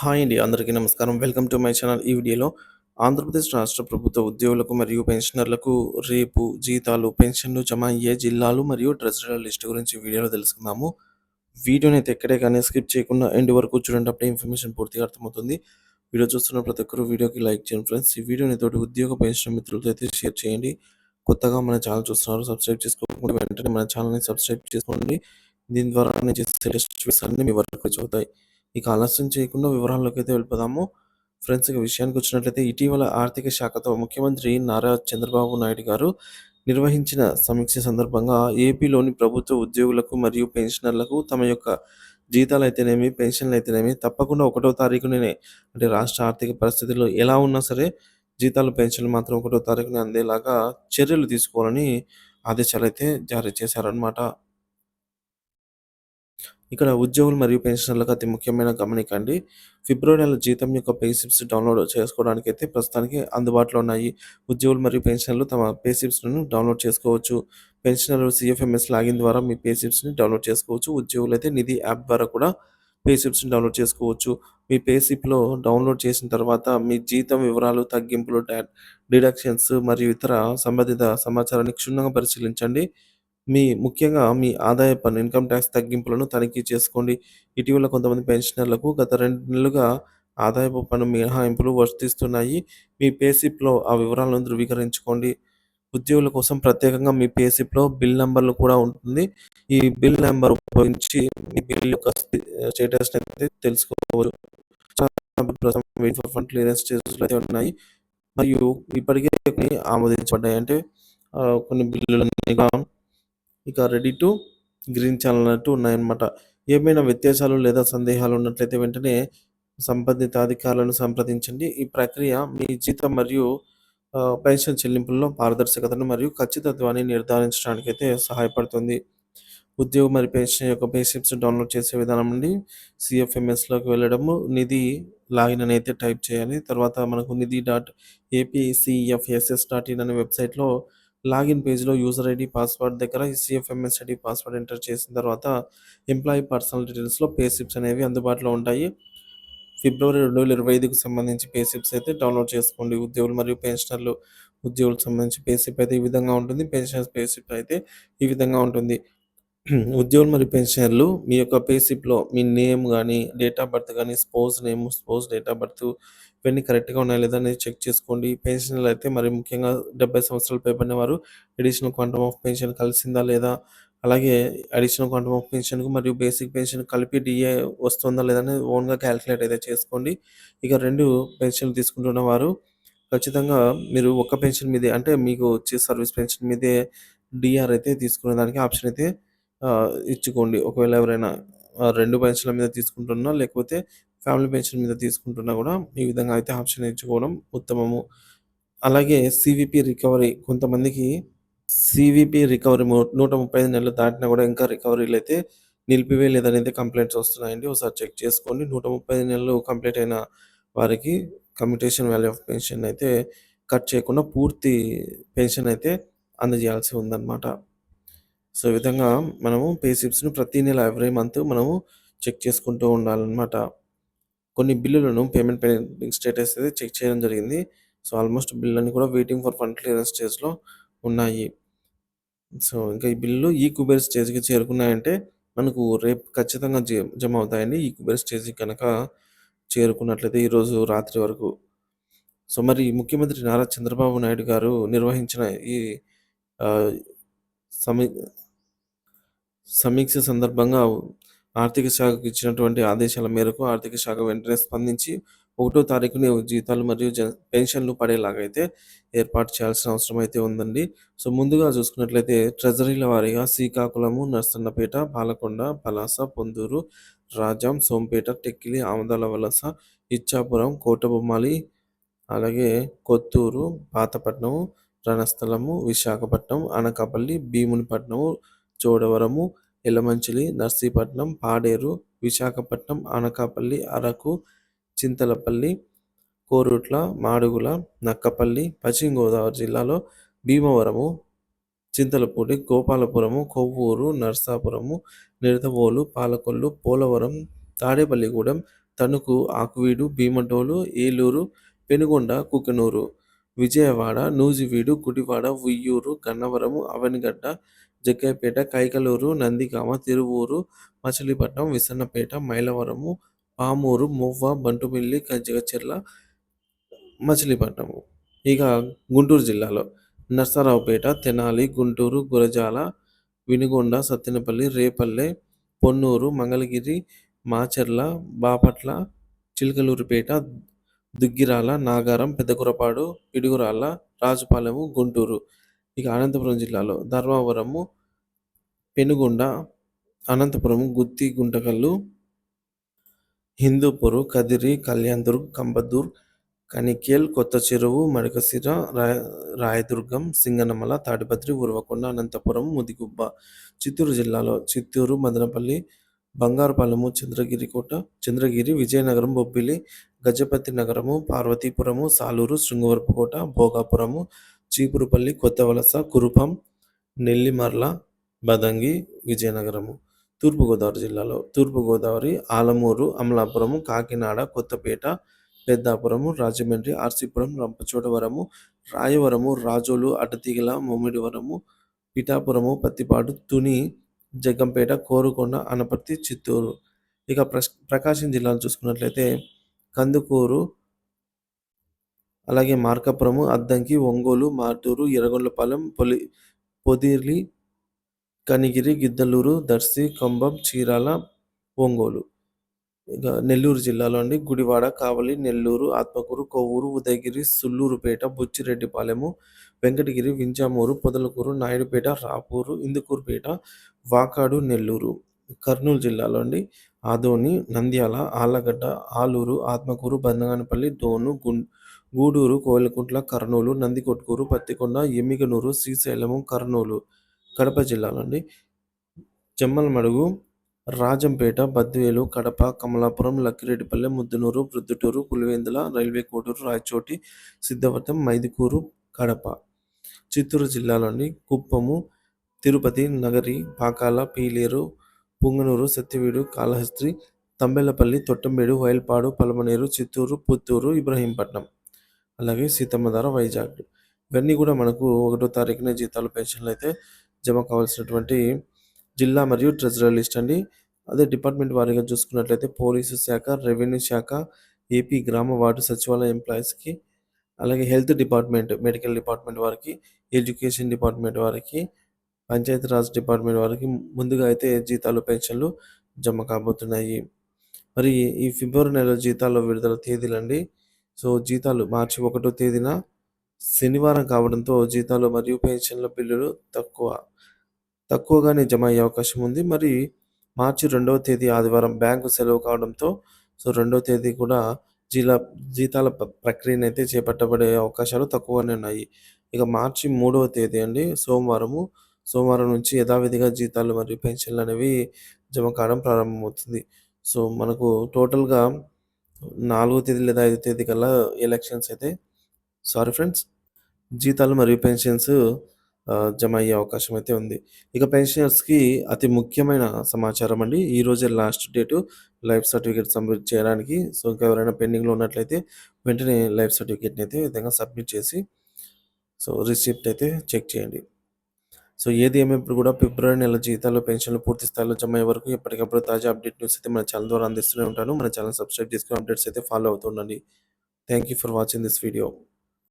Hi అండి. అందరికీ నమస్కారం. Welcome to my channel. ఈ వీడియోలో ఆంధ్రప్రదేశ్ రాష్ట్ర ప్రభుత్వ ఉద్యోగులకు మరియు పెన్షనర్లకు రేపు జీతాలు, పెన్షన్లు జమ అయ్యే జిల్లాలు మరియు ట్రెజరీల లిస్ట్ గురించి వీడియోలో తెలుసుకుందాము. వీడియోనైతే ఎక్కడే కానీ స్కిప్ చేయకుండా ఎండ్ వరకు చూడండి. అప్పుడే ఇన్ఫర్మేషన్ పూర్తిగా అర్థమవుతుంది. వీడియో చూస్తున్న ప్రతి ఒక్కరు వీడియోకి లైక్ చేయండి ఫ్రెండ్స్. ఈ వీడియోని తోటి ఉద్యోగ పెన్షన్ మిత్రులతో అయితే షేర్ చేయండి. కొత్తగా మన ఛానల్ చూస్తున్నారు సబ్స్క్రైబ్ చేసుకోకుండా వెంటనే మన ఛానల్‌ని సబ్స్క్రైబ్ చేసుకోండి. దీని ద్వారా నేను చేసే లేటెస్ట్ వీడియోస్ అన్నీ మీ వరకు రీచ్ అవుతాయి. ఇక ఆలస్యం చేయకుండా వివరాల్లోకైతే వెళ్ళిపోదాము. ఫ్రెండ్స్ ఇక విషయానికొచ్చినట్లయితే ఇటీవల ఆర్థిక శాఖతో ముఖ్యమంత్రి నారా చంద్రబాబు నాయుడు గారు నిర్వహించిన సమీక్ష సందర్భంగా ఏపీలోని ప్రభుత్వ ఉద్యోగులకు మరియు పెన్షనర్లకు తమ యొక్క జీతాలైతేనేమి, పెన్షన్‌లయితేనేమి తప్పకుండా 1 తారీఖుననే అంటే రాష్ట్ర ఆర్థిక పరిస్థితుల్లో ఎలా ఉన్నా సరే జీతాలు, పెన్షన్‌లు మాత్రం 1 తారీఖున అందేలాగా చర్యలు తీసుకోవాలని ఆదేశాలైతే జారీ చేశారనమాట. ఇక్కడ ఉద్యోగులు మరియు పెన్షనర్లకు అతి ముఖ్యమైన గమనిక అండి. ఫిబ్రవరి నెల జీతం యొక్క పే స్లిప్స్ డౌన్‌లోడ్ చేసుకోవడానికైతే ప్రస్తుతానికి అందుబాటులో ఉన్నాయి. ఉద్యోగులు మరియు పెన్షనర్లు తమ పే స్లిప్స్‌లను డౌన్‌లోడ్ చేసుకోవచ్చు. పెన్షనర్లు సీఎఫ్ఎంఎస్ లాగిన్ ద్వారా మీ పే స్లిప్స్‌ని డౌన్‌లోడ్ చేసుకోవచ్చు. ఉద్యోగులైతే నిధి యాప్ ద్వారా కూడా పే స్లిప్స్‌ని డౌన్‌లోడ్ చేసుకోవచ్చు. మీ పే స్లిప్‌లో డౌన్‌లోడ్ చేసిన తర్వాత మీ జీతం వివరాలు, తగ్గింపులు, డిడక్షన్స్ మరియు ఇతర సంబంధిత సమాచారాన్ని క్షుణ్ణంగా పరిశీలించండి. ముఖ్యంగా మీ ఆదాయ పన్ను ఇన్‌కమ్ టాక్స్ తగ్గింపులను తనిఖీ చేసుకోండి. ఇటీవల కొంతమంది పెన్షనర్లకు గత 2 నెలలుగా ఆదాయపు పన్ను మినహాయింపులు వర్తిస్తున్నాయి. మీ పే స్లిప్‌లో ఆ వివరాలను ధృవీకరించుకోండి. ఉద్యోగుల కోసం ప్రత్యేకంగా మీ పే స్లిప్‌లో బిల్ నంబర్‌లు కూడా ఉంటుంది. ఈ బిల్ నంబర్ ఉపయోగించి మీ బిల్ యొక్క స్టేటస్‌ని అయితే తెలుసుకోవచ్చు. చాలా ప్రస్తుతం వెయిట్ ఫర్ ఫండ్ క్లియరెన్స్ స్టేజ్‌లో అయితే ఉన్నాయి. మరియు ఇప్పటికే కొన్ని ఆమోదించబడ్డాయి. అంటే కొన్ని బిల్లులన్నీ ఇక రెడీ టు గ్రీన్ ఛానల్ అన్నట్టు ఉన్నాయన్నమాట. ఏమైనా వ్యత్యాసాలు లేదా సందేహాలు ఉన్నట్లయితే వెంటనే సంబంధిత అధికారులను సంప్రదించండి. ఈ ప్రక్రియ మీ జీతం మరియు పెన్షన్ చెల్లింపుల్లో పారదర్శకతను మరియు ఖచ్చితత్వాన్ని నిర్ధారించడానికైతే సహాయపడుతుంది. ఉద్యోగం మరియు పెన్షన్ యొక్క పే స్లిప్స్ డౌన్‌లోడ్ చేసే విధానం నుండి సీఎఫ్ఎంఎస్‌లోకి వెళ్ళడము, నిధి లాగిన్ అని అయితే టైప్ చేయాలి. తర్వాత మనకు నిధి.ఏపీసీఎఫ్ఎస్ఎస్.ఇన్ అనే వెబ్‌సైట్‌లో లాగిన్ పేజ్‌లో యూజర్ ఐడీ, పాస్వర్డ్ దగ్గర ఈ సీఎఫ్ఎంఎస్ ఐడీ, పాస్వర్డ్ ఎంటర్ చేసిన తర్వాత ఎంప్లాయీ పర్సనల్ డీటెయిల్స్‌లో పే స్లిప్స్ అనేవి అందుబాటులో ఉంటాయి. ఫిబ్రవరి 2025కి సంబంధించి పే స్లిప్స్ అయితే డౌన్‌లోడ్ చేసుకోండి. ఉద్యోగులు మరియు పెన్షనర్లు ఉద్యోగులకు సంబంధించి పే స్లిప్ అయితే ఈ విధంగా ఉంటుంది. పెన్షనర్స్ పే స్లిప్ అయితే ఈ విధంగా ఉంటుంది. ఉద్యోగులు మరియు పెన్షనర్లు మీ యొక్క పే స్లిప్‌లో మీ నేమ్ గాని, డేట్ ఆఫ్ బర్త్ గాని, spouse name, spouse date of birth ఇవన్నీ కరెక్ట్‌గా ఉన్నాయా లేదా అనేది చెక్ చేసుకోండి. పెన్షనర్లు అయితే మరి ముఖ్యంగా 70 సంవత్సరాలు పైబడిన వారు అడిషనల్ క్వాంటమ్ ఆఫ్ పెన్షన్ కలిసిందా లేదా? అలాగే అడిషనల్ క్వాంటమ్ ఆఫ్ పెన్షన్‌కు మరియు బేసిక్ పెన్షన్ కలిపి డీఏ వస్తుందా లేదా అనేది ఓన్‌గా కాలిక్యులేట్ అయితే చేసుకోండి. ఇక 2 పెన్షన్‌లు తీసుకుంటున్న వారు ఖచ్చితంగా మీరు ఒక్క పెన్షన్ మీదే అంటే మీకు వచ్చే సర్వీస్ పెన్షన్ మీదే డీఆర్ అయితే తీసుకునే దానికి ఆప్షన్ అయితే ఇచ్చుకోండి. ఒకవేళ ఎవరైనా 2 పెన్షన్‌ల మీద తీసుకుంటున్నా, లేకపోతే ఫ్యామిలీ పెన్షన్ మీద తీసుకుంటున్నా గూడా ఈ విధంగా అయితే ఆప్షన్ ఇచ్చుకోవడం ఉత్తమము. అలాగే సీవీపీ రికవరీ కొంతమందికి సీవీపీ రికవరీ 135 నెలలు దాటినా గూడా ఇంకా రికవరీలయితే నిలిపివేయలేదనేది కంప్లెయింట్స్ వస్తున్నాయండి. ఒకసారి చెక్ చేసుకోండి. 135 నెలలు కంప్లీట్ అయిన వారికి కమ్యుటేషన్ వాల్యూ ఆఫ్ పెన్షన్ అయితే కట్ చేయకుండా పూర్తి పెన్షన్ అయితే అందజేయాల్సి ఉందన్నమాట. సో, ఈ విధంగా మనము పే స్లిప్స్‌ని ప్రతి నెల ఎవ్రీ మంత్ మనము చెక్ చేసుకుంటూ ఉండాలనమాట. కొన్ని బిల్లులను పేమెంట్ పెండింగ్ స్టేటస్ అయితే చెక్ చేయడం జరిగింది. సో, ఆల్మోస్ట్ బిల్లులన్నీ కూడా వెయిటింగ్ ఫర్ ఫండ్ క్లియరెన్స్ స్టేజ్‌లో ఉన్నాయి. సో, ఇంకా ఈ బిల్లులు కుబేర్ స్టేజ్‌కి చేరుకున్నాయంటే మనకు రేపు ఖచ్చితంగా జమ అవుతాయండి. కుబేర్ స్టేజ్‌కి గనక చేరుకున్నట్లయితే ఈరోజు రాత్రి వరకు. సో, మరి ముఖ్యమంత్రి నారా చంద్రబాబు నాయుడు గారు నిర్వహించిన ఈ ఆహ్, సమీ సమీక్ష సందర్భంగా ఆర్థిక శాఖకు ఇచ్చినటువంటి ఆదేశాల మేరకు ఆర్థిక శాఖ వెంటనే స్పందించి 1 తారీఖునే జీతాలు మరియు పెన్షన్‌లు పడేలాగైతే ఏర్పాటు చేయాల్సిన అవసరం అయితే ఉందండి. సో, ముందుగా చూసుకున్నట్లయితే ట్రెజరీల వారీగా శ్రీకాకుళము, నర్సన్నపేట, పాలకొండ, పలాస, పొందూరు, రాజాం, సోంపేట, టెక్కిలి, ఆమదాల వలస, ఇచ్చాపురం, కోటబొమ్మాళి, అలాగే కొత్తూరు, పాతపట్నం, రణస్థలము, విశాఖపట్నం, అనకాపల్లి, భీమునిపట్నము, చోడవరము, యలమంచిలి, నర్సీపట్నం, పాడేరు, విశాఖపట్నం, అనకాపల్లి, అరకు, చింతలపల్లి, కోరుట్ల, మాడుగుల, నక్కపల్లి, పశ్చిమ గోదావరి జిల్లాలో భీమవరము, చింతలపూడి, గోపాలపురము, కొవ్వూరు, నర్సాపురము, నిడదవోలు, పాలకొల్లు, పోలవరం, తాడేపల్లిగూడెం, తణుకు, ఆకువీడు, భీమడోలు, ఏలూరు, పెనుగొండ, కుకునూరు, విజయవాడ, నూజివీడు, గుడివాడ, ఉయ్యూరు, గన్నవరం, అవనిగడ్డ, జగ్గయ్యపేట, కైకలూరు, నందిగామ, తిరువూరు, మచిలీపట్నం, విసన్నపేట, మైలవరము, పామూరు, మువ్వ, బంటుమిల్లి, జగచెర్ల, మచిలీపట్నము. ఇక గుంటూరు జిల్లాలో నర్సరావుపేట, తెనాలి, గుంటూరు, గురజాల, వినుగొండ, సత్తెనపల్లి, రేపల్లె, పొన్నూరు, మంగళగిరి, మాచర్ల, బాపట్ల, చిలకలూరిపేట, దుగ్గిరాల, నాగారం, పెద్దకురపాడు, పిడుగురాళ్ళ, రాజుపాలెము, గుంటూరు. ఇక అనంతపురం జిల్లాలో ధర్మవరము, పెనుగొండ, అనంతపురం, గుత్తి, గుంటకల్లు, హిందూపూర్, కదిరి, కళ్యాణ్దుర్గ్, కంబదూర్, కనికేల్, కొత్త చెరువు, మడకశిర, రాయదుర్గం, సింగనమల, తాడిపత్రి, ఉరవకొండ, అనంతపురం, ముదిగుబ్బ. చిత్తూరు జిల్లాలో చిత్తూరు, మదనపల్లి, బంగారుపాలెము, చంద్రగిరి, విజయనగరం, బొబ్బిలి, గజపతి నగరము, పార్వతీపురము, సాలూరు, శృంగవరపుకోట, భోగాపురము, చీపురుపల్లి, కొత్తవలస, కురుపం, నెల్లిమర్ల, బదంగి, విజయనగరము. తూర్పుగోదావరి జిల్లాలో తూర్పుగోదావరి, ఆలమూరు, అమలాపురము, కాకినాడ, కొత్తపేట, పెద్దాపురము, రాజమండ్రి, ఆర్సీపురం, రంపచోడవరము, రాయవరము, రాజోలు, అడ్డతీగల, ముమ్మిడివరము, పిఠాపురము, పత్తిపాడు, తుని, జగ్గంపేట, కోరుకొండ, అనపర్తి, చిత్తూరు. ఇక ప్రకాశం జిల్లాలో చూసుకున్నట్లయితే కందుకూరు, అలాగే మార్కాపురము, అద్దంకి, ఒంగోలు, మార్టూరు, ఎర్రగొండపాలెం, పొదిలి, కనిగిరి, గిద్దలూరు, దర్శి, కంభం, చీరాల, ఒంగోలు. ఇక నెల్లూరు జిల్లాలో అండి గుడివాడ, కావలి, నెల్లూరు, ఆత్మకూరు, కొవ్వూరు, ఉదయగిరి, సుల్లూరుపేట, బుచ్చిరెడ్డిపాలెము, వెంకటగిరి, వింజమూరు, పొదలకూరు, నాయుడుపేట, రాపూరు, ఇందుకూరుపేట, వాకాడు, నెల్లూరు. కర్నూలు జిల్లాలో అండి ఆదోని, నంద్యాల, ఆళ్లగడ్డ, ఆలూరు, ఆత్మకూరు, బందగానపల్లి, డోను, గూడూరు, కోయిలకుంట్ల, కర్నూలు, నందికొట్కూరు, పత్తికొండ, ఎమ్మిగనూరు, శ్రీశైలము, కర్నూలు. కడప జిల్లాలో అండి జమ్మలమడుగు, రాజంపేట, బద్వేలు, కడప, కమలాపురం, లక్కిరెడ్డిపల్లె, ముద్దునూరు, ప్రొద్దుటూరు, పులివెందుల, రైల్వే కోడూరు, రాయచోటి, సిద్ధవటం, మైదుకూరు, కడప. చిత్తూరు జిల్లాలోని కుప్పము, తిరుపతి, నగరి, పాకాల, పీలేరు, పుంగనూరు, సత్యవేడు, కాళహస్త్రి, తంబెల్లపల్లి, తొట్టంబేడు, వైల్పాడు, పలమనేరు, చిత్తూరు, పుత్తూరు, ఇబ్రహీంపట్నం, అలాగే సీతమ్మధార, వైజాగ్. ఇవన్నీ కూడా మనకు 1వ తారీఖున జీతాలు, పెన్షన్లు అయితే జమ కావాల్సినటువంటి జిల్లా మరియు ట్రెజరీ లిస్ట్ అండి. అదే డిపార్ట్మెంట్ వారీగా చూసుకున్నట్లయితే పోలీసు శాఖ, రెవెన్యూ శాఖ, ఏపీ గ్రామ వార్డు సచివాలయ ఎంప్లాయీస్కి, అలాగే హెల్త్ డిపార్ట్మెంట్, మెడికల్ డిపార్ట్మెంట్ వారికి, ఎడ్యుకేషన్ డిపార్ట్మెంట్ వారికి, పంచాయతీరాజ్ డిపార్ట్మెంట్ వారికి ముందుగా అయితే జీతాలు, పెన్షన్లు జమ కాబోతున్నాయి. మరి ఈ ఫిబ్రవరి నెల జీతాల విడుదల తేదీలండి. సో జీతాలు మార్చి 1వ తేదీన శనివారం కావడంతో జీతాలు మరియు పెన్షన్ల బిల్లులు తక్కువగానే జమ అయ్యే అవకాశం ఉంది. మరి మార్చి 2వ తేదీ ఆదివారం బ్యాంకు సెలవు కావడంతో సో 2వ తేదీ కూడా జీతాల ప్రక్రియనైతే చేపట్టబడే అవకాశాలు తక్కువగానే ఉన్నాయి. ఇక మార్చి 3వ తేదీ అండి సోమవారం నుంచి యథావిధిగా జీతాలు మరియు పెన్షన్లు అనేవి జమ కావడం ప్రారంభమవుతుంది. సో మనకు టోటల్‌గా 4వ తేదీ లేదా 5వ తేదీ కల్లా ఎలక్షన్స్ అయితే జీతాలు మరియు పెన్షన్స్ జమ అయ్యే అవకాశం అయితే ఉంది. ఇక పెన్షనర్స్‌కి అతి ముఖ్యమైన సమాచారం అండి. ఈరోజే last date life certificate submit చేయడానికి. సో ఇంకా ఎవరైనా పెండింగ్‌లో ఉన్నట్లయితే వెంటనే లైఫ్ సర్టిఫికేట్‌ని అయితే ఈ విధంగా సబ్మిట్ చేసి సో రిసిప్ట్ అయితే చెక్ చేయండి. సో ఏది ఏమైనప్పుడు కూడా ఫిబ్రవరి నెల జీతాలు, పెన్షన్లు పూర్తి స్థాయిలో జమ అయ్యే వరకు ఎప్పటికప్పుడు తాజా అప్డేట్ న్యూస్ అయితే మన ఛానల్ ద్వారా అందిస్తూనే ఉంటాను. మన ఛానల్ సబ్స్క్రైబ్ చేసుకొని అప్డేట్స్ అయితే ఫాలో అవుతూ ఉండండి. Thank you for watching this video.